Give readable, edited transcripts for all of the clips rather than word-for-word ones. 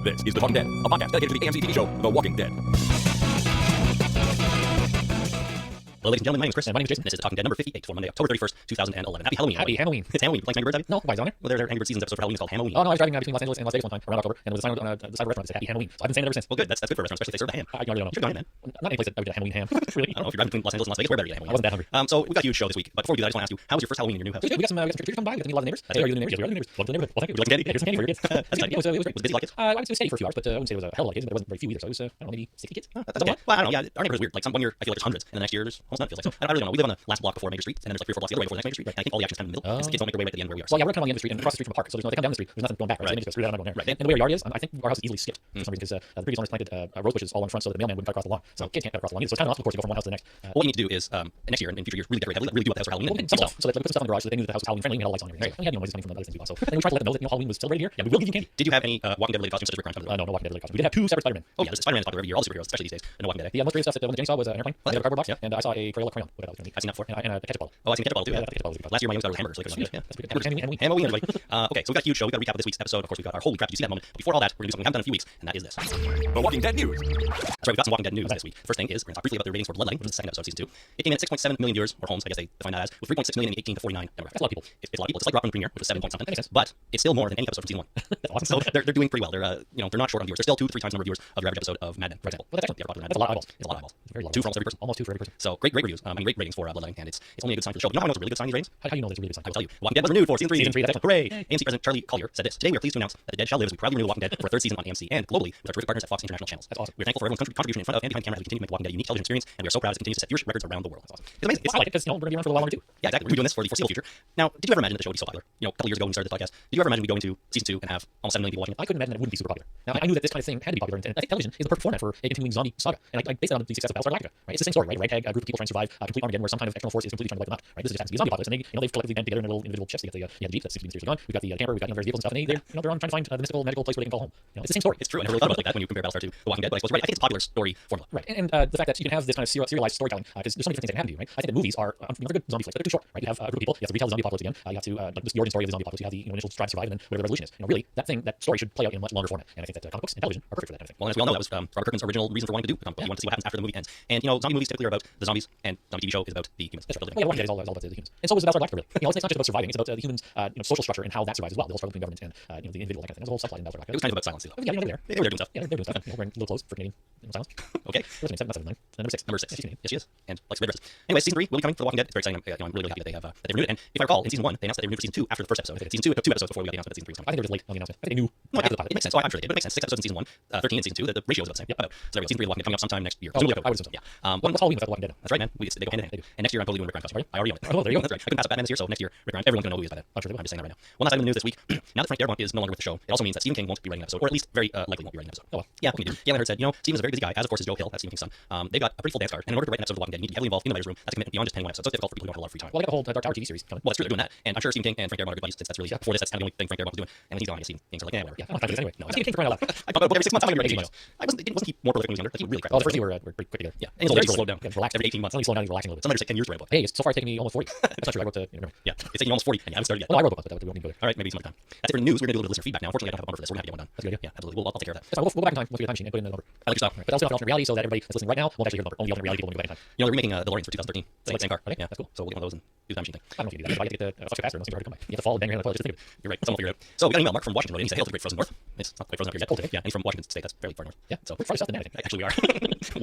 This is The Walking Dead, a podcast dedicated to the AMC TV show, The Walking Dead. Hello, ladies and gentlemen, my name is Chris. And my name is Jason. This is The Talking Dead number 58 for Monday, October 31st, 2011. Happy Halloween. Happy Halloween. It's Halloween. You playing some Angry Birds, have you? No, why is it on there? Well, their Angry Birds Seasons episode for Halloween is called Halloween. Oh, no, I was driving between Los Angeles and Las Vegas one time around October, and there was a sign on the side of a restaurant that said Happy Halloween. So I've been saying it ever since. Well, good. That's good for a restaurant, especially if they serve the ham. I really don't know. You've gone in, man. Not any place that I would get a Halloween ham. Really? I don't know. If you're driving between Los Angeles and Las Vegas, where better you get I Halloween. wasn't that hungry. So we've got a huge show this week, but before we do that, I just want to ask you, how was your first Halloween in your new house? We got some trick-or-treaters come by. We got to meet a lot of neighbors. That's Hey, right. are you the neighbors? Yes, we are the neighbors. Welcome to the neighborhood. Well, thank you. Would you like candy? Yeah, here's some candy for your kids. That's Yeah, it was great. Was busy like it? I would say it was steady for a few hours, but I wouldn't say it was a hell of a lot of kids, but there wasn't very few either, so it was, I don't know, maybe 60 kids? Oh, that's okay. Well, I don't know. Yeah, our neighborhood is weird. Like one year I feel like there's hundreds, and the next year there's almost none. It feels like so. I really don't know. We live on the last block before Major Street, and then there's like 3 or 4 blocks the other way before the next Major Street. Right. And I think all the action's kind of in the middle. The kids don't make their way back to the end where we are. Well, yeah, we're kind of on the end of the street and across the street from a park, so there's no, they come down the street, there's nothing going back, right? So they just go straight down and go there. Right. And the way our yard is, I think our house is easily skipped for some reason, because the previous owners planted rose bushes all in front so that the mailman wouldn't cut across the lawn. So kids can't cut across the lawn either. So it's kind of an obstacle course to go from one house to the next. What you need to do is next year and in future years really decorate heavily, like really do up the house for Halloween. Some stuff. So they put some stuff in the garage so they knew that the house was Halloween friendly and had all lights on and everything. So we had noises coming from the other things we bought. So then we tried to let them know that Halloween was celebrated here. Yeah, we will give you candy. Did you have any Walking Dead related costumes such as Recon? No Walking Dead related costumes. We did have 2 separate Spider-Man. Oh yeah, Spider-Man is popular every year. All the superheroes, especially these days. And no Walking Dead. The most creative stuff that Jenny saw was an airplane. Well, A cardboard box. yeah. And I saw a Crayola crayon. I've seen that before. And a ketchup bottle. Oh, I've seen ketchup bottle too. Yeah, the ketchup bottle. Last year my young started with hamburgers, so like Yeah, that's pretty hamburgers. good. Halloween. Halloween, everybody. Okay, so we've got a huge show. We've got a recap of this week's episode. Of course, we've got our holy crap, did you see that moment? But before all that, we're gonna do something we haven't done in a few weeks, and that is this. The Walking Dead news. That's right, we've got some Walking Dead news this week. First thing is we're gonna talk briefly about the ratings for Bloodletting, which is the second episode of season 2. It came in at 6.7 million viewers, or homes, I guess they define that as, with 3.6 million in the 18 to 49 demographic. That's a lot of people. It's a lot of people. It's like dropping premiere, which was 7 point something. That makes sense. But it's still more than any episode from season 1. That's awesome. So they're doing pretty well. They're they're not short on viewers. They're still 2 to 3 times the number of viewers of your average episode of Mad Men, for example. Well, that's Popular Mad Men. That's a lot of eyeballs. It's a lot of eyeballs. Very lot. 2 for almost every person. Almost 2 for every person. So great reviews. I mean, great ratings for Bloodletting, and it's only a good sign for the show. You know how I know it's a really good sign, these ratings? How do you know that's a really good sign? I will tell you. Walking Dead was renewed for season 3. Season 3, that's excellent. Hooray! AMC President Charlie Collier said this. Today we are pleased to announce that The Dead Shall Live as we proudly renew The Walking Dead for a 3rd season on AMC and globally with our terrific partners at Fox International Channels. That's awesome. We're thankful for everyone's contribution in front of and behind camera as we continue to make The Walking Dead a unique television experience, and we are so proud as it continues to set viewership records around the world. That's awesome. It's amazing. I like it because we're going to be around for a while longer too. Yeah, exactly. We're doing this for the foreseeable future. Now, did you ever imagine that the show would be so popular? A couple years ago when we started this podcast, did you ever imagine we go into season 2 and have almost 7 million people watching it? I couldn't imagine that it wouldn't be super popular. Now, I knew that this kind of thing had to be popular, and I think television is the perfect format for a continuing zombie saga. And I based it on the success of Battlestar Galactica. Right? It's the same story, right? A ragtag group of people trying to survive complete Armageddon, where some kind of external force is completely trying to wipe them out. Right? This just happens to be a zombie apocalypse, and they've collectively banded together in little individual ships. They got the jeep that's 60 meters gone. We've got the camper, we've got various vehicles and stuff, and they're on trying to find the mystical medical place where they can call home. It's the same story. It's true. I never really thought about it like that when you compare Battlestar to The Walking Dead, but I suppose you're right. I think it's a popular story formula. Right, and the fact that you can have this kind of serialized storytelling, because there's so many different things that can happen to you, right? I think that movies are very good zombie flicks, but they're too short, right? You have a group of people, you have to retell the zombie apocalypse again, you have to just the origin story of the zombie apocalypse, you have the initial strive to survive, and then whatever the revolution is. Really, that story should play out in a much longer format, and I think that comic books and television are perfect for that kind of thing. Well, as we all know, that was Robert Kirkman's original reason for wanting to do a comic book. He wanted to see what happens after the movie ends. And zombie movies typically are about the zombies, and zombie TV show is about the humans. That's right. Well, yeah, Walking Dead is all about the humans, and so was Battlestar Galactica. Really, it's not just about surviving; it's about the humans' social structure and how that survives as well. The whole struggle between government and the individual, that kind of thing. There's a whole subplot in Battlestar Galactica. It was kind of about silence, too. Yeah, They were doing stuff. Yeah, they're doing stuff. And, wearing little clothes for Canadian silence. Okay. What's her name? Not 7, 9. Number 6. Number 6. Yeah, she's Canadian. Yes, she is. And likes red dresses. Anyway, season 3 will be coming for The Walking Dead. It's very exciting. I'm really, really happy that they renewed it. And if I recall, in season 1, they announced that they renewed for season 2 after the first episode. Season 2, it took 2 episodes before we got the announcement that season 3 was coming. I think they were just late on the announcement. I think they knew. No, after the pilot. It makes sense. Oh, I'm sure they did. But it makes sense. 6 episodes in season 1, 13 in season 2. The ratio is about the same. Yeah, about. So there we go. Season 3 of The Walking Dead coming up sometime next year. I would assume so. Yeah. What's Halloween without The Walking Dead? That's right, man. They go hand in hand. And next year I'm totally doing Rick Grimes costume. I already own it. Oh, there you go. That's right. I couldn't pass up Batman this year, so next year Rick Grimes, everyone's gonna know who he is by then. I'm sure they will. I'm just saying that right now. One last item in the news this week. Now that Frank Darabont is no longer with the show, it also means that Stephen King won't be writing an episode, or at least very likely won't be writing an episode. Oh well. Yeah, what can you do? Galen Hurd said, Stephen is a very busy guy, as of course is Joe Hill, that's Stephen King's son. They've got a pretty full dance card, and in order to write an episode of The Walking Dead, you need to be heavily involved in the writer's room. That's a commitment beyond just penning one episode. So it's difficult for people who don't have a lot of free time. Well, they got the whole Dark Tower TV series coming. Well, it's true, they're doing that, and I'm sure Stephen King and Frank Darabont are good buddies, since that's really before this, that's kind of the only thing Frank Darabont was doing. And when he's gone, I guess Stephen King's like, whatever. Yeah, I don't have to do this anyway. No, Stephen King for crying out loud. I talk about a book every 6 months. I'm going to 18 months. Wasn't he more prolific when he was younger? Like, he really cracked. Oh, the first 2 were pretty quick together. Yeah, and he's very slowed down. Yeah, relaxed Every 18 months. It's only slowing down, he's relaxing a little bit. Some writers take 10 years to write a book. Hey, so far it's taken me almost 40. That's not true. I wrote Yeah, it's taking you almost 40, and you haven't started yet. Well, no, I wrote a book, but we won't even go there. All right, maybe some other time. That's it for the news. We're going to do a little listener feedback now. Unfortunately, I don't have a bumper for this. We're going to have to get one done. That's a good idea. Yeah, absolutely. I'll take care of that. That's fine. We'll go back in time once we get a time machine and put in the number. I like your style. Right. But also have an alternate reality so that everybody that's listening right now won't actually hear the number. Only alternate reality people will go back in time. They're remaking the DeLoreans for 2013. It's like the same car. Okay, Yeah, that's cool. So we'll get one of those and do the time machine thing. I don't know if you do that. If I get the faster, it must be hard to come by. You have to fall and bang your head on the toilet. Just think of it. You're right. Someone will figure it out. So we got an email. Mark from Washington wrote in. He said, "Hail to the great frozen north." It's not quite frozen up here yet. Okay. Yeah, and he's from Washington State. That's fairly far north. Yeah. So We're farther south than that, I think. actually we are.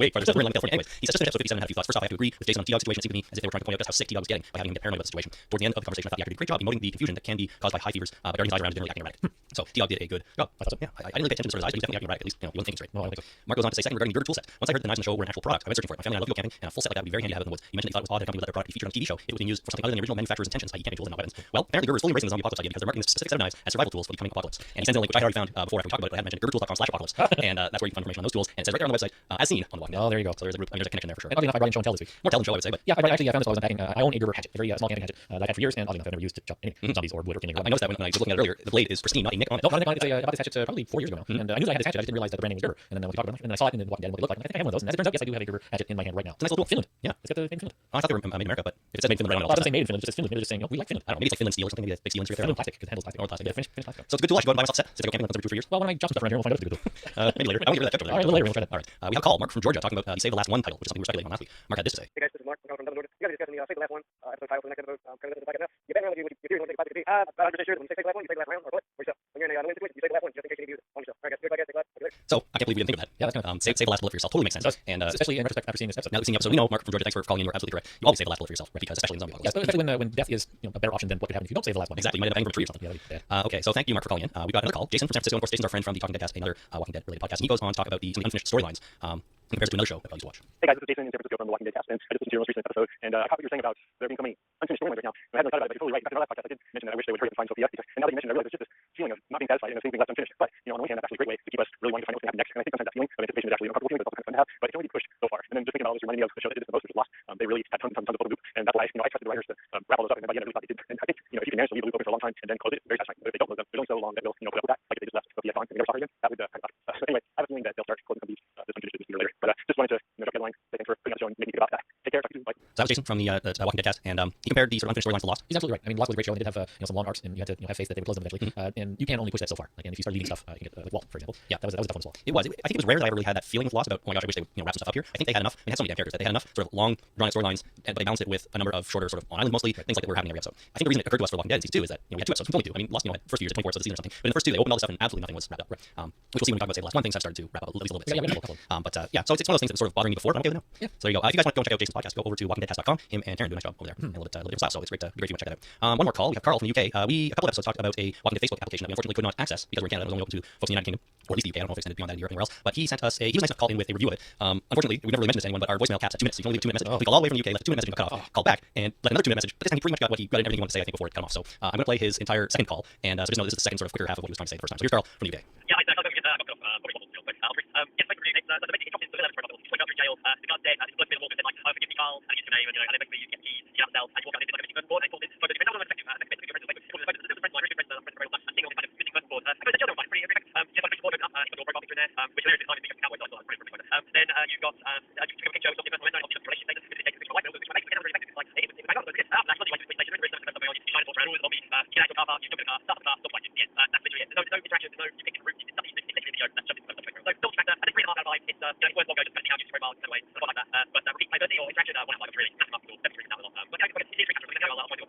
Way farther south. We're in California. Anyways, he says, just in episode 57, I had a few thoughts. First off, I have to agree with Jason on T-Dog's situation. It seemed to me as if they were trying to point out just how sick T-Dog was getting by having him get paranoid about the situation. Toward the end of the conversation, I thought the actor did a great job emoting the confusion that can be caused by high fevers, but darting his eyes around and generally acting erratic. So T-Dog did a good job. I thought so. Yeah, I didn't really pay attention to sort of his eyes, but he was definitely acting erratic. At least, he wasn't thinking straight. No, I don't think so. Mark goes on to say, second, regarding the girder tool set. Once I heard that the knives in the show were an actual product, I went searching for it. My family and I love to go camping, and a full set like that would be very handy to have in the woods. You mentioned that you thought it was odd that a company would let their product be featured on a TV show if it was being used for something other than the original manufacturer's intentions, i.e. camping tools and not weapons. Well, apparently Gerber is fully embracing the zombie apocalypse idea because they're marketing this specific set of knives as survival tools for the coming apocalypse. And he sends in a link, which I had already found before after we talked about it, but I hadn't mentioned gerbertools.com/apocalypse. And that's where you can find information on those tools. And it says right there on the website, as seen on The Walking Dead. Oh, there you go. So there's a group, there's a connection there for sure. And oddly enough, I brought in show and tell this More tell than show, I would say, but Yeah, I actually found this while I was unpacking. I own a Gerber hatchet, a very small camping hatchet that I've had for years, and oddly enough, I've never used to chop any zombies or wood or anything. I noticed that when I was looking at it earlier, the blade is pristine, not a nick on it. No, not a nick on it. I bought this hatchet probably 4 years ago now, and I knew that I had this hatchet. I just didn't realize that the brand name was Gerber. And then we talked about it, and then I saw it in Walking Dead and what it looked like. And I think I have one of those. And as it turns out, yes, I do have a Gerber hatchet in my hand right now. It's a nice little tool. Finland. Yeah. It's got the name Finland. Oh, I thought they were made in America, but if it said made in Finland, I don't know. Well, it doesn't say made in Finland. It's just Finland. Maybe they're just saying, oh, we like Finland. I don't know. Maybe it's like Finland steel or something. Maybe it's big steel industry right there. Finland plastic, because it handles plastic. Or plastic. Yeah, Finnish plastic. So it's a good tool. I should go and buy myself a set. So I go camping once every 2 or 3 years. Well, when I drop some stuff around here, we'll find out if it's a good tool. Maybe later. I want to hear that joke over there. All right, a little later, we'll try that. All right. We have a call, Mark from Georgia, talking about the Save the Last One title, which is something we were speculating on last week. Mark had this to say. Hey guys, this is Mark. I'm from Dublin, Georgia. You guys are discussing the Save the Last One episode title for the next episode. Kind of like enough. You bet around if you want to take a 5 about 100% sure that when you say Save the Last One, you take the last round or what? Or yourself. When you're in a win situation, you save the last one just in case you need to use it on yourself. All right, guys. Good luck, guys. Take care. So I can't believe we didn't think of that. Yeah, that's kind of Save the last bullet for yourself. Totally makes sense. And especially in retrospect after seeing this episode. now that we've seen the episode, we know, Mark from Georgia, thanks for calling in. You're absolutely correct. You always save the last bullet for yourself, right? Because especially in zombie Yeah, apocalypse. especially when death is a better option than what could happen if you don't save the last one. Exactly. You might end up dying from a tree or something. Yeah, that'd be bad. Okay, so thank you, Mark, for calling in. We got another call. Jason from San Francisco, and of course, Jason's our friend from the Talking Dead cast, another Walking Dead related podcast. And he goes on to talk about some of the unfinished storylines in comparison to another show that I used to watch. Hey guys, this is Jason in San Francisco from the Walking Dead cast, and I just listened to your most recent episode, and I caught what you were saying about there being so many unfinished storylines right now. And I hadn't really thought about it, but you're totally right. Back in our last podcast, I did mention that I wish they would hurry up and find Sophia, because, and now that you mentioned, I realize there's just this feeling of not being satisfied and things being left unfinished. But on the one hand, that's actually a great way to keep us really wanting to find what's going to happen next. And I think sometimes that feeling of anticipation is actually an uncomfortable feeling, but it's also kind of fun to have. But it can only be pushed so far. And then just thinking about all this reminding me of the show that did this the most, which was Lost. They really had tons and tons of open loop, and that's why I trusted the writers to wrap all those up. And by the end, I really thought they did. And I think if you can manage to leave the loop open for a long time and then close it, very satisfying. But if they don't close them, there's only so long that they'll put up with that. Like if they just left Sophia gone and never saw her again, that would kind of suck. So anyway, I have a feeling that they'll start closing some of these this unfinished business later. But just wanted to drop the line. Thanks for putting out the show and making me think about that. Take care. Talk to you. Bye. So that was Jason from the Walking Dead cast, and he compared the sort of unfinished storylines to Lost. He's absolutely right. I mean, Lost was a great show, and it did have some long arcs, and you had to have faith that they would close them eventually. And you can only push that so far. Like, and if you start leaving stuff, you get like Walt, for example. Yeah, that was a tough one as well. It was. I think it was rare that I ever really had that feeling with Lost about, oh my gosh, I wish they wrap some stuff up here. I think they had enough. They had so many damn characters that they had enough sort of long, drawn-out storylines, but they balanced it with a number of shorter, sort of on island mostly things like that were happening every episode. I think the reason it occurred to us for Walking Dead in season 2 is that we had 2 episodes, only 2. I mean, Lost had first few years, 24 episodes a season or something, but in the first 2 they opened all this stuff and absolutely nothing was wrapped up. Which we'll see when we talk about Save the Last One. Things have started to wrap up at least a little bit. Yeah, so it's one of those things that was sort of bothering me before, but I'm okay with it now. Yeah. So there you go. If you guys want to go check out Jason's podcast, go over to walkingdeadcast.com. Him and Taryn do a nice job over there, and a little bit of style. So it's great to if you want to check that out. One more call. We have Carl from the UK. We a couple of episodes talked about a Walking Dead Facebook application that we unfortunately could not access because we're in Canada. It was only open to folks in the United Kingdom, or at least the UK. I don't know if it's extended beyond that in Europe or anywhere else. But he sent us he was nice enough to call in with a review of it. Unfortunately, we never really mentioned this to anyone, but our voicemail caps at 2 minutes. So you can only leave a 2-minute message. We called all the way from the UK, left a 2-minute message, and got cut off. Called back and left another 2-minute message. But this time he pretty much got what he got everything he wanted to say, I think, before it cut him off. So I'm going to play his entire second call, and so just know this is the second sort of quicker half of what he was trying to say the first time. So here's Carl from the UK. Yeah, I'll get yes, thank you, Nick. So basically, he dropped into the level for a couple. He's went out through jail. The guard said, his blood been walking, said, like, forgive me, Carl, and he used your name, and then basically you get keys, you have cells, and you walk out into like a missing person board, and he told him, so there's no one effective, basically your friends, like, there's a friend line, really good friends, very much, and seeing all this kind of missing person board. I suppose the other one, pretty effective. You have a board up, you've got your profile picture in there, which is very design, cowboys, so it's pretty good. Then you've got, you can picture of something, but not just relationship status, it's a wife, which makes it really effective. It's like, hey, it's like, oh, this, that's what you want to play, you shine it all around, always zombies, get out of your car park, you jump in the car, start the car, stop fighting, yeah, that's literally it. There's no interaction, there's no, you pick in the route, it's nothing, it's literally video, that's just so don't factor, and it's 3.5 out of 5, it's, it's worth logo, just spending out, use profile, kind of way, stuff like that, but repeat playability or interaction, 1 out of 5 is really massive up, definitely that was but yeah, it is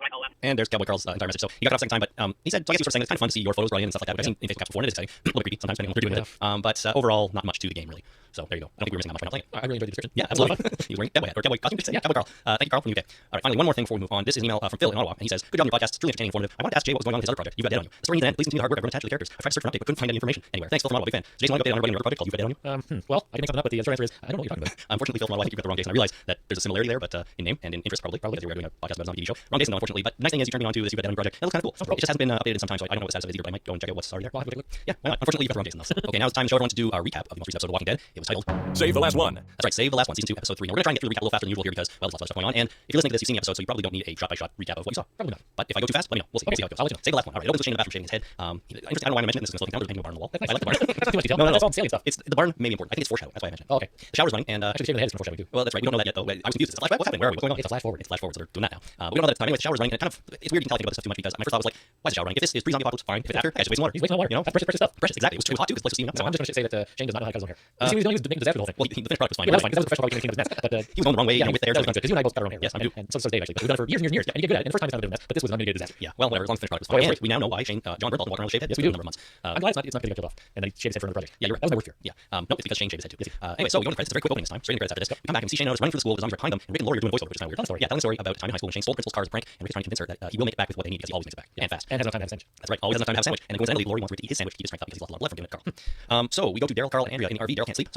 I'll And there's Cowboy Carl's entire message. So he got it off second time, but he said, so I guess he was sort of saying it's kind of fun to see your photos brought in and stuff like that. But I've seen in Facebook caps before, and it is exciting. A little bit creepy sometimes, depending on what you're doing with it. But overall, not much to the game, really. So there you go. I don't think we were missing that much by not playing it. I really enjoyed the description. Yeah, absolutely. He was wearing cowboy hat or cowboy costume. Yeah, Cowboy Carl. Thank you, Carl, from the UK. All right, finally, one more thing before we move on. This is an email from Phil in Ottawa, and he says, good job on your podcast. It's really entertaining and informative. I wanted to ask Jay what was going on with his other project. You've got Dead on You. The story needs to end. Please continue the hard work. Everyone attached to the characters. I tried to search for an update, but couldn't find any information anywhere. Thanks, Phil from Ottawa. Big fan. So Jason, want to update on everybody on your other project called You've got Dead on You? Well, I can make something up, but the short answer is I don't know what you're talking about. Unfortunately, Phil from Ottawa, I think you've got the wrong Jason. I realize that there's a similarity there, but in name and in interest probably because we are doing a podcast about a zombie TV show. Wrong Jason, though, unfortunately. But nice thing is you turned me on to this You've got Dead on You project. That looks kind of cool. It just hasn't been updated in some time, so I don't know what the status of it is either, but I might go and check out what's already there. Well, have a look. Yeah, why not? Unfortunately, you've got the wrong Jason, though. Okay, now it's time to show everyone to do a recap of the most recent episode of Walking Dead. It was titled Save the Last One. That's right, Save the Last One, Season 2, Episode 3. Now, we're going to try and get through the recap a little faster than usual here because, well, there's lots of stuff going on. And if you're listening to this, you've seen the episode, so you probably don't need a shot-by-shot recap of what you saw. Probably not. But if I go too fast, let me know. We'll see. Okay, We'll see how it goes. I'll let you know. Save the Last One. All right, it opens with Shane in the bathroom shaving his head. Interesting. I don't know why I mentioned this. It's going to slow down. There's hanging a barn on the wall. That's I like the barn. Too much detail. No, That's all salient stuff. It's the barn may be important. I think it's foreshadowing. That's why I mentioned it. Oh, okay. The shower's running, and Actually, shaving the head is from foreshadowing too. well, that's right. We don't know that yet, though. I was confused. It's a flashback. What's happening? Where are we? What's going on? It's a flash forward. It's flash forward, so they're doing that now. We don't know that at the time. Anyway, the shower's running, and it kind of it's weird. You can tell I think about this stuff too much because my first thought was like, why is the shower running? If this is pre-zombie apocalypse, fine. If it's after, I should waste some water. He's wasting water. You know, That's precious stuff. precious. Exactly. It was hot too because the place was steaming up. So I'm just going to say that Shane does not know how to cut his own hair. Uh, He was going to use the big disaster of the whole thing. Well, the finished product was fine. Yeah, that's fine. That was the fresh barbecue king of his mess. But He was going the wrong way, with the hair. That was good because you and I both got our own hair. Yes, I do. And so does Dave actually. But we've done it for years and years and years. And you get good at it. And the first time it's not a bit of a mess. But this was an unmitigated disaster. Yeah, well, whatever. As long as the finished product was fine. And we now know why Shane, John Bernthal walked around with shaved head. Yes, we do. For a number of months. I'm glad it's not getting killed off. And then he shaved his head for another project. Yeah, you're right. That was my worst fear. Yeah. No, it's because Shane shaved his head too. Anyway, so we go to the credits. It's a very quick opening this time. Straight into credits after this. We come back and see Shane Otis running through the school with zombies right behind them, and Rick and Lori are doing voiceover, which is kind of weird. Telling a story. Yeah, telling a story about a time in high school when Shane stole the principal's car as a prank, and Rick is trying to convince her that he will make it back with what they need because he always makes it back and fast. And has no time to have a sandwich. That's right. Always has enough time to have a sandwich. And then coincidentally, Lori wants Rick to eat his sandwich to keep his strength up because he's lost a lot of blood from giving it to Carl. So we go to Daryl, Carl, and Andrea in the RV. Daryl can't sleep, so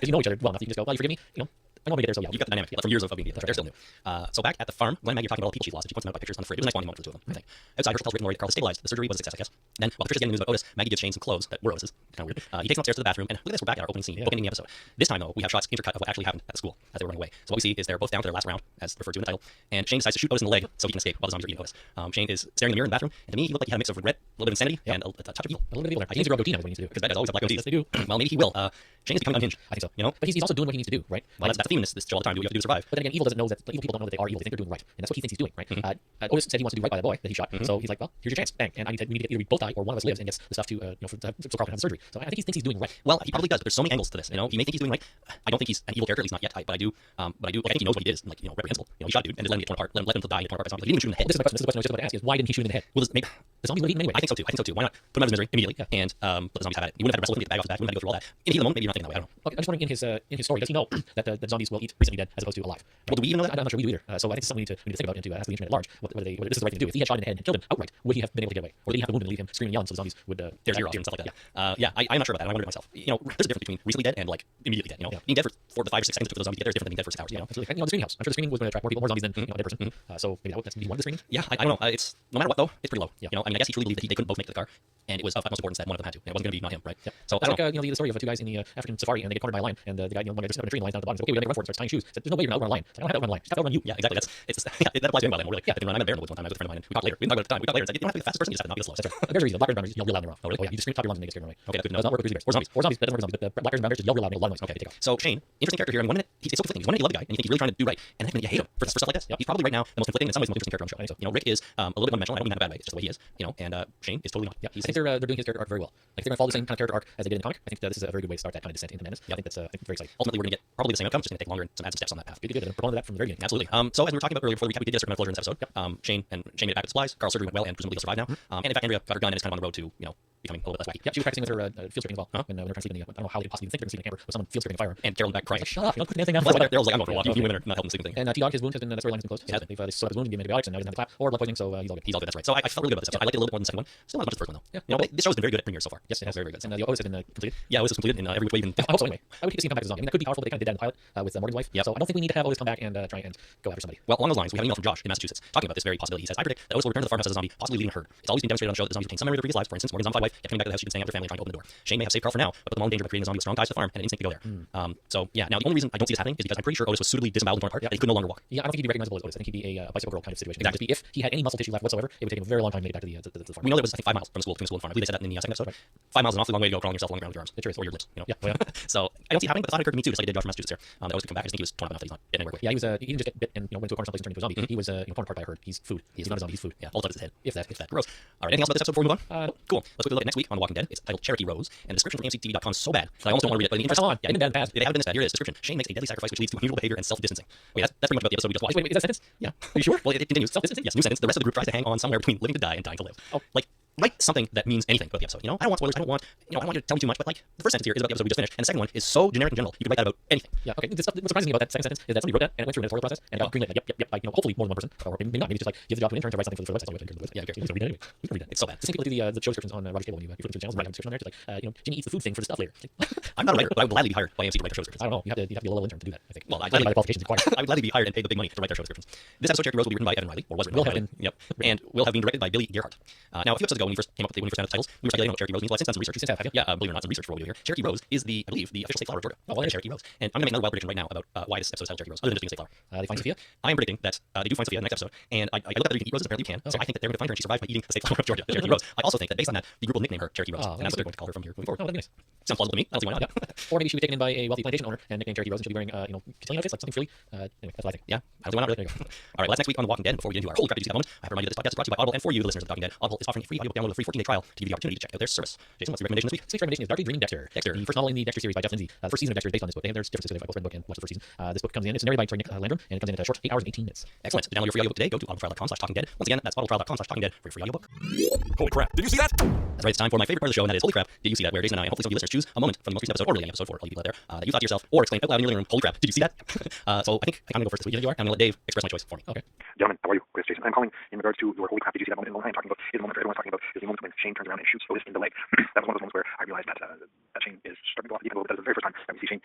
because you know each other well enough, you can just go, well, you forgive me, you know, I want to get there, so yeah. You've got the dynamic from years of being media. They're still new. So back at the farm, Glenn and Maggie are talking about all the people she lost, and she points out by pictures on the fridge. It was a nice bonding moment for the two of them, I think. Outside, Herschel tells Rick and Lori that Carl is stabilized. The surgery was a success, I guess. Then, while Patricia's getting news about Otis, Maggie gives Shane some clothes that were Otis's. Kind of weird. He takes them upstairs to the bathroom, and look at this, we're back at our opening scene, opening the episode. This time, though, we have shots intercut of what actually happened at the school as they were running away. So what we see is they're both down to their last round, as referred to in the title, and Shane decides to shoot Otis in the leg so he can escape while the zombies are eating Otis. Shane is staring in the mirror in the bathroom, and to me, he looked like he had a mix of regret, a little bit of insanity, and a touch of evil. A little bit of evil. I think he's a goatee now is what he needs to do. Because that is always a black goatee. Yes, they do. Well, maybe he will. Shane is becoming unhinged. I think so. You know? But he's also doing what he needs to do, right? Well, that's the theme in this show all the time. Do what you have to do to survive. But then again, evil doesn't know that evil people don't know that they are evil. They think they're doing right, and that's what he thinks he's doing, right? Otis said he wants to do right by that boy that he shot, so he's like, well, here's your chance, bang, and we need to get either we both die or one of us lives and gets the stuff to so Carl can have the surgery. So I think he thinks he's doing right. Well, he probably does, but there's so many angles to this. You know, he may think he's doing right. I don't think he's an evil character, at least not yet. But I do. Like, I think he knows what he did. Like, reprehensible. He shot a dude and just let him get torn apart. Let him die, torn apart by zombies. Like, he didn't even shoot him in the head. This is the question I was just about to ask: is why didn't he shoot him in the head? Well, maybe the zombies would eat him anyway. I think so too. Why not put him out of his misery immediately and let the zombies have at it? You wouldn't have to wrestle with him, get the bag off his back. You wouldn't have to go through all that. In the heat of the moment, maybe you're not thinking that way. I don't know. Okay, I'm just wondering in his story, does he know that the zombies will eat recently dead as opposed to alive? Well, do we even know that? I'm not sure we do either. So I think it's something we need to think about and to ask the internet at large whether this is the right thing to do. If he had shot him in the head and killed him outright, would he have been able to get away, or did he have to wound and leave him screaming and yelling so the zombies would there's zero and stuff like that? I'm not sure about that. I wonder it myself. There's a difference between recently dead and like immediately dead. Being dead for the 5 or 6 seconds it took for the zombies to get there is different than being dead for 6 hours. Absolutely. And the screening house. I'm sure the screening was going to attract more zombies than a dead person. So maybe that's maybe one of the screenings. Yeah, I don't know. It's no matter what though, it's pretty low. I guess he truly believed that they couldn't both make the car, and it was of utmost importance that one of them had to. It wasn't going to be not him, right? So I like the story of the two guys in the African safari, and they get cornered by a lion, and the guy one guy just up in a tree and lies down at the bottom. Says, okay, we gotta run for it. Starts tying shoes. Said, there's no way you're gonna outrun a lion. Said, I don't have to outrun a lion. Just have to outrun you. Yeah, exactly. That applies to him by then. We're like, I didn't run. I'm a bear in the woods one time. I was with a friend of mine, and we talked later. We didn't talk about it at the time. We talked later. It's like, you don't have to be the fastest person. You just have to not be the slowest. That's right. Very easy. The black bears and brown bears yell real loud and wrong. Oh, really? Oh, yeah. You just scream top your lungs and they get scared and run away. Okay, that's good. Does not work with grizzly bears or zombies. Or zombies. That doesn't work with zombies. But the black bears and brown bears just yell real loud and a lot of noise. Okay, take off. So Shane, interesting character here. And one minute he's so conflicting. One minute you love the guy and you think he's really trying to do right, and then you hate him for stuff like this. He's probably right now the most conflicting and in some ways the most interesting character on the show. I think so. Rick is a little bit one-dimensional. I don't mean that in a bad way. It's just the way he is. And Shane is totally not. Yeah, I think they're doing his character arc very well. Like if they're gonna follow the same kind of character arc as they did in the comic, I think this is a very good way to start that kind of descent into madness. Yeah, I think that's very exciting. Ultimately, we're gonna get probably the same outcome. It's just gonna take longer and add some steps on that path. Good. I'm proponent of that from the very beginning. Absolutely. So as we were talking about earlier before the recap, we did get a certain amount of closure in this episode. Shane made it back with supplies. Carl's surgery went well, and presumably he'll survive now. And in fact, Andrea got her gun and is kind of on the road to becoming a little bit less wacky. Yeah, she was practicing with her field stripping as well. When they were trying to sleep in the I don't know how they possibly even think they're going to sleep in a camper with someone field stripping a fire. And Carol in the back crying. Like, shut up! You don't put anything down. Daryl's like, I'm going for a walk. You women are not helping the sleeping thing. And T-Dog, his wound has been the storyline has been closed. It has been. They've sewed up his wound and given him antibiotics, and now he doesn't have the clap or blood poisoning, so he's all good. He's all good. That's right. So I felt really good about this episode. I liked it a little bit more than the second one. Still not as much as the first one though. Yeah. But this show's been very good at premiere so far. Yes, it has. Very good. And the Otis has been completed. Yeah, Otis was completed in every way. Even I hope so anyway. I would hate to see him come back as a zombie. I mean, that could be powerful, but they kind of did that in the pilot with Morgan's wife. Yep. So I don't think we need to have Otis come back and try and go after somebody. Well, along those lines, we have an email from Josh in Massachusetts talking about this very possibility. He says, I predict that Otis will return to the farmhouse as a zombie, possibly leading a herd. It's always been demonstrated on the show that zombies retain some memory of their previous lives. For instance, Morgan's zombified wife kept coming back to the house she'd been staying at with her family and trying to open the door. Shane may have saved Carl for now, but the long danger of creating a zombie with strong ties to the farm and an instinct to go there. So yeah, now the only reason I don't see this happening is because I'm pretty sure Otis was suitably disemboweled and torn apart that he could no longer walk. Yeah, I don't think he'd be recognizable as Otis. I think he'd be a bicycle girl kind of situation. Exactly. If he had any muscle tissue left whatsoever, it would take him a very long time to make it back to the farm. We know that it was, I think, 5 miles from between the school and farm. I believe they said that in the second episode. Right. 5 miles is an awfully long way to go crawling yourself along the ground with your arms. It sure is. Or your lips. Yeah. Well, yeah. So I don't see it happening, but the thought occurred to me too, just like it did Josh from Massachusetts here. That Otis could come back. I just think he was torn up enough that he's not getting anywhere quick. Yeah, he didn't just get bit and went into a corner someplace and turned into a zombie. He was torn apart by a herd. He's food. He's not a zombie. He's food. Yeah, all that's his head. If that. Gross. All right. Anything else about this episode before we move on? No. Cool. Let's quickly look at next week on The Walking Dead. It's titled Cherokee Rose, and the description from AMCTV.com is so bad that I almost don't want to read it. But in the interest, yeah, been bad. They haven't been this bad. Here it is. Description: Shane makes a deadly sacrifice which leads to unusual behavior and self-distancing. Okay, that's pretty much about the episode we just watched. Wait, is that a sentence? Yeah. Are you sure? Well, it continues. Self-distancing. Yes. New sentence. The rest of the group tries to hang on somewhere between living to die and dying to live. Oh, like. Write something that means anything about the episode. I don't want spoilers. I don't want you to tell me too much. But like the first sentence here is about the episode we just finished, and the second one is so generic in general. You could write that about anything. Yeah. Okay. What surprises me about that second sentence is that somebody wrote that and it went through an editorial process and got greenlit. Yep. Like, hopefully more than one person, or maybe not. Maybe just like give the job to an intern to write something for the website. Yeah. Okay. Read it anyway. We can read it. It's so bad. The same people do the show descriptions on Roger's Cable when you flip through the channels. Right. Have a description on there. Just like Ginny eats the food thing for the stuff later. I'm not a writer, but I would gladly be hired by AMC to write their show descriptions. I don't know. You have to be a little intern to do that. I think. Well, I gladly qualifications required. I would gladly be hired and paid the big money to write their show descriptions. This episode, Cherokee Rose, will be written by Evan Riley, or was written by Evan. Yep. And will have been directed by Billy Gerhardt. Now, a few episodes ago, when we first found out the titles, we were speculating what Cherokee Rose means. Well, I've since done some research. Yeah, believe it or not, some research for what we do here. Cherokee Rose is I believe, the official state flower of Georgia. Oh, well, Cherokee Rose. And I'm going to make another wild prediction right now about why this episode is titled Cherokee Rose, other than just being a state flower. They find Sophia. I am predicting that they do find Sophia in the next episode, and I looked up that you can eat roses. Apparently you can. So I think that they're going to find her and she survived by eating the state flower of Georgia, the Cherokee Rose. I also think that based on that, the group will nickname her Cherokee Rose, and that's what they're going to call her from here moving forward. Oh, that'd be nice. Sounds plausible to me. I don't see why not. Or maybe she was taken in by a wealthy plantation owner and nicknamed Cherokee Rose, and she'll be wearing cotillion outfits, like something frilly. Anyway, that's what I think. Yeah, I don't see why not. Really. All right, last next week on The Walking Dead, before we get into our holy crap, did you see that moment? I have reminded you that this podcast is brought to you by Audible, and for you, the listeners of The Walking Dead, Audible is offering a free audio download, a free 14-day trial to give you the opportunity to check out their service. Jason, what's your recommendation this week? This week's recommendation is Darkly Dreaming Dexter. The first novel in the Dexter series by Jeff Lindsay. The first season of Dexter is based on this book. There's differences because I've both read the book and watched the first season. This book comes in. It's narrated by Troy Landrum, and it comes in at a short 8 hours and 18 minutes. Excellent. To download your free audiobook today, go to audibletrial.com/talkingdead. Once again, that's audibletrial.com/talkingdead for your free audiobook. Holy crap, did you see that? That's right, it's time for my favorite part of the show, and that is Holy Crap, did you see that? Where Jason and I, and hopefully some of you listeners, choose a moment from the most recent episode, or really any episode for all you people out there, that you thought to yourself, or exclaim out loud in your living room, Holy crap, did you see that? So I think I'm going to go first this week. You are? I'm going to let Dave express my choice for me. Okay. Gentlemen, how are you? It's Jason. I'm calling in regards to your holy crap, did you see that moment? And the one I'm talking about is the moment where everyone's talking about episode is the moment when Shane turns around and shoots Otis in the leg. That was one of those moments where I realized that Shane is starting to go off the deep end a little bit. That was the very first time that we see Shane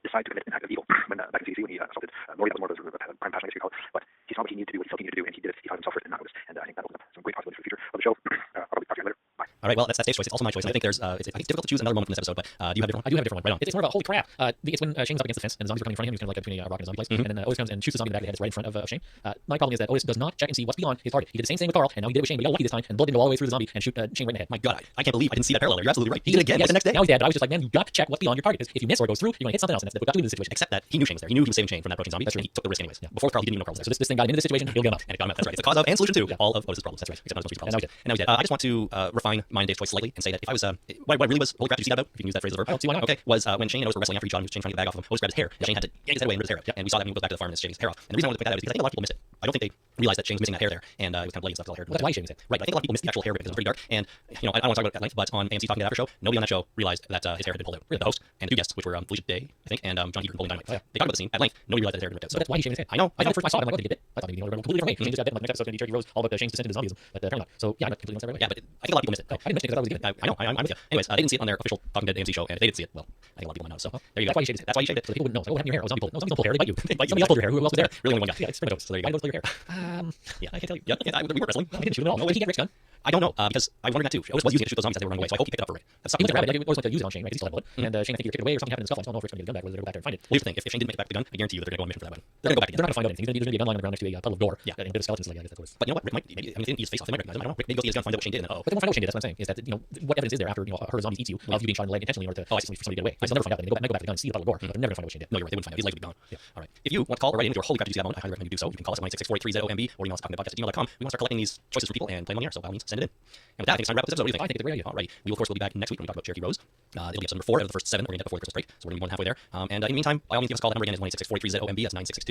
decide to commit an act of evil when back in CC when he assaulted Lori. That was more of a prime passion, I guess you call it. But he saw what he needed to do, what he felt he needed to do, and he did it. He thought himself first and not Otis. And I think that opens up some great possibilities for the future of the show. I'll probably talk to you later. Bye. All right, well, that's Dave's choice. It's also my choice. I think there's, I think it's difficult to choose another moment from this episode, but do you have a different one? I do have a different one. Right on. It's more of a holy crap. It's when Shane's up against the fence and the zombies are coming in front of him. He's kind of like between a rock and a zombie place. And then Otis comes and shoots the zombie in the back of the head. It's right in front of Shane. My problem is that Otis does not check and see what's beyond his target. He did the same thing with Carl, and now he did it with Shane, but he got lucky this time, and the bullet didn't go all the way through the zombie and shoot Shane right in the head. My God, I can't believe I didn't see that parallel there. You're absolutely right. He did it again. Yes, The next day. now he's dead, but I was just like, man, you got to check what's beyond your target, because if you miss or it goes through, you're going to hit something else, and that's what got to do in this situation. Except that he knew Shane was there. He knew he was saving Shane from that approaching zombie. That's true. And he took the risk anyways. Yeah. Before Carl, he didn't even know Carl was there. So this thing got him into this situation, he'll get him out. And it got him out. That's right. It's the cause of and solution to all of Otis's problems. That's right. Except not his problems. And now he's dead. I just want to refine mine and Dave's choice slightly and say that if I was, what I really was, holy crap, did you see that about? If you can use that phrase as a verb. I don't see why not. Okay, was when Shane and Otis were wrestling after each other, Shane trying to get the bag off him. Otis grabbed his hair. Shane had to yank his head away and rip his hair out. And we saw that when he goes back to the farm and it's Shane's hair off. And the reason I wanted to point that out is because I think a lot of people miss it. I don't think they realized that Shane's missing that hair there, and it was kind of bloody and stuff. All hair. Well, that's why Shane was it. Right. I think a lot of people missed the actual hair because it was pretty dark. And I don't want to talk about it at length, but on AMC Talking Dead After Show, nobody on that show realized that his hair had been pulled out. The host and the two guests, which were Felicia Day, I think, and John Heater and Bowling Dynamite. Oh, yeah. They talked about the scene at length. Nobody realized that his hair had been ripped out. So that's why Shane was it. I know. First I saw it, I'm like, oh, did he get bit? I thought maybe a completely different way. Shane just got bit. Like, next episode, going to be Turkey Rose, all about Shane's descent into zombieism, but apparently not. So yeah, I completely went that way. Yeah, but I think a lot of people missed it. I didn't mention it because I was given. I know. I'm with you. Anyways, they didn't see it on their official Talking Dead AMC show, and if they didn't see it, well, I think a lot of people might know. So there you go. That's why you shaved it. That's why you shaved it. So people wouldn't know. So what happened to your hair? Oh, zombie pulled. No, zombies don't pull hair. They bite you. They bite you. Somebody else pulled your hair. Who else was there? Really only one guy. Yeah, it's pretty So there you Why go. did pull your hair? Yeah, I can tell you. Yeah, we were wrestling. No, he didn't shoot him at all. Did he get Rick's gun? I don't know, because I was wondering that too. Otis was using it to shoot those zombies as they were running away, so I hope he picked it up for Rick. That's He something. went to grab it. He always went to use it on Shane, right? Because he still had blood. And Shane, I think, either kicked it away or something happened in his scuffle. I don't know if Rick's going to get the gun back, whether they're going to go back there and find it. Well, here's the thing. If Shane didn't make it back to the gun, I guarantee you that they're going to go on a mission for that one. They're going to go back They're together. not going to find anything. There's going to be a gun lying on the ground next to a puddle of gore. Yeah. And a bit of skeletons like that. That's But you know what? Rick might, maybe, I mean, they didn't use face off. They might recognize him. I don't know. Rick maybe goes to his gun, find out what Shane did, and then, But they won't find out what Shane did. That's what I'm saying. Is that what evidence is there after a herd of zombies eats you of you being shot in the leg intentionally in order to for somebody to get away? They'll never find out. They go back to the gun, see the puddle of gore, but they're never going to find out what Shane did. No, you're right. They wouldn't find out. His legs would be gone. Yeah. All right. If you want to call or write in with your holy crap, you see that moment, I highly recommend you do so. You can call us at 966-483-ZOMB or email us at talkingdeadpodcast@gmail.com. We want to start collecting these choices from people and play them on the air, so by all means, send it in. And with that, I think it's time to wrap up this episode. What do you think? I think it's a great idea. All right. We will, of course, be back next week when we talk about Cherokee Rose. It'll be episode number 4 out of the first 7 we're going to get before the Christmas break, so we're going to be more than halfway there. And in the meantime, by all means, give us a call. The number again is 1-866-483-ZOMB. That's 966